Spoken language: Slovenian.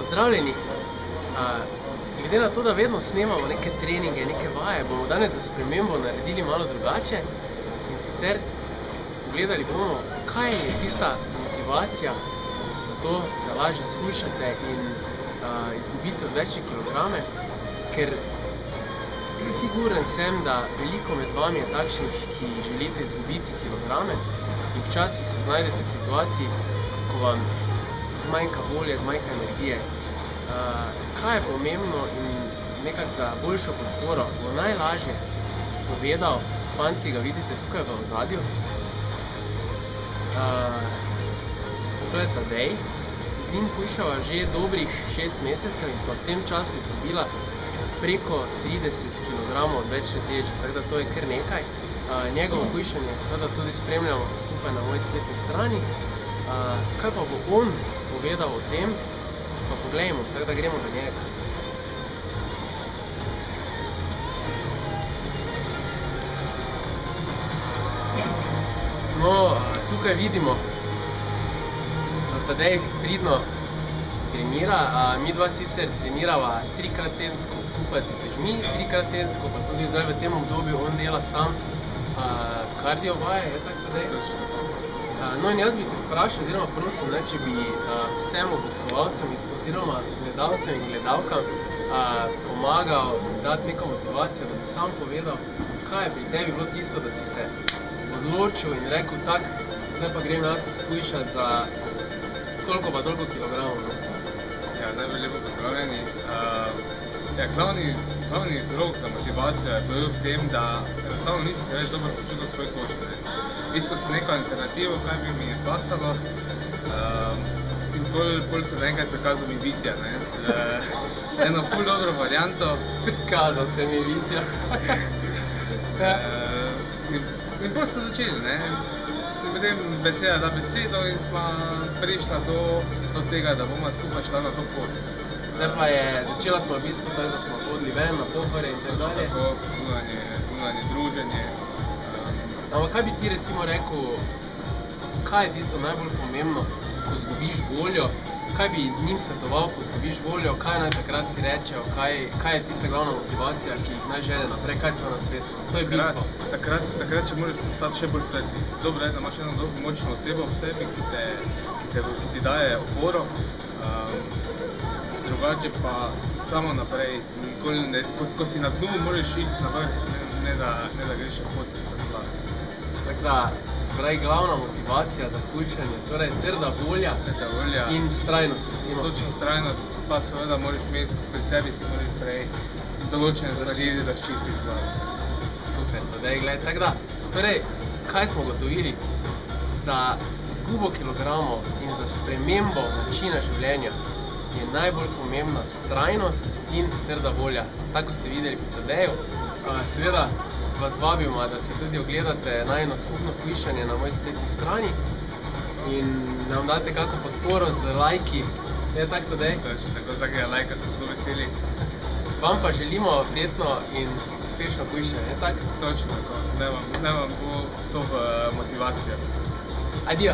Pozdravljeni! Glede na to, da vedno snemamo neke treninge, neke vaje, bomo danes za spremembo naredili malo drugače in sicer pogledali bomo, kaj je tista motivacija za to, da lažje shujšate in izgubite odvečne kilograme, ker siguren sem, da veliko med vami je takšnih, ki želite izgubiti kilograme in včasih se znajdete v situaciji, ko vam zmanjka volje, zmanjka energije. Kaj je pomembno in nekako za boljšo podporo bo najlažje povedal fant, ki ga vidite tukaj v ozadju. To je Tadej. Z njim hujšava že dobrih 6 mesecev in smo v tem času izgubila preko 30 kg odvečne teže, tako da to je kar nekaj. Njegovo hujšanje seveda tudi spremljamo skupaj na moji spletni strani. Kaj pa bo on povedal o tem, pa poglejmo, tako da gremo do njega. No, tukaj vidimo, da Tadej pridno trenira. Mi dva sicer trenirava 3-krat tedensko skupaj z utežmi, 3-krat tedensko, pa tudi zdaj v tem obdobju on dela sam kardio vaje, je tako, Tadej? No in jaz bi te vprašal, oziroma prosim, če bi vsem obiskovalcem oziroma gledalcem in gledalkam pomagal dati neko motivacijo, da bi sam povedal, kaj je pri tebi bilo tisto, da si se odločil in rekel, tak, zdaj pa grem jaz shujšati za toliko pa toliko kilogramov. Ja, najbolj lepo pozdravljeni. Glavni vzrok za motivacijo je bil v tem, da enostavno nisem se več dobro počutil v svoji koži. Iskal sem neko alternativo, kaj bi mi pasalo, in bolj sem enkrat prikazal mi Vitja, z eno ful dobro varianto. Prikazal se mi Vitja. In bolj smo začeli, potem beseda da besedo in smo prišla do tega, da bomo skupaj šla na to pot. Zdaj pa je, začela smo v bistvu tako, da smo hodili ven na pohore in tako dalje. Tako, zunanje druženje. Ampak kaj bi ti recimo rekel, kaj je tisto najbolj pomembno, ko izgubiš voljo? Kaj bi njim svetoval, ko izgubiš voljo? Kaj naj takrat si rečejo? Kaj je tista glavna motivacija, ki jih naj žene naprej? Kaj je to na svetu? To je bistvo. Takrat, če moraš postati še bolj trdi. Dobro je, da imaš eno močno osebo v sebi, ki ti daje oporo. Drugače pa samo naprej. Ko si na dnu, moraš iti na vrh, ne da greš pot na tla. Tako da, se pravi, glavna motivacija za hujšanje, torej trda volja in vztrajnost, recimo. Točno vztrajnost, pa seveda moraš imeti pri sebi, si moraš prej določene stvari razčistiti glavo. Super, Tadej, gledaj, tako da, torej, kaj smo ugotovili? Za izgubo kilogramov in za spremembo načina življenja je najbolj pomembna vztrajnost in trda volja. Tako ste videli pri Tadeju. Seveda vas vabimo, da si tudi ogledate najino skupno hujšanje na moji spletni strani in nam date kakšno podporo z lajki. Je tako, Tadej? Točno, tako vsakega lajka smo zelo veseli. Vam pa želimo prijetno in uspešno hujšanje, je tako? Točno tako, ne vam bo to v motivacijo. Adijo!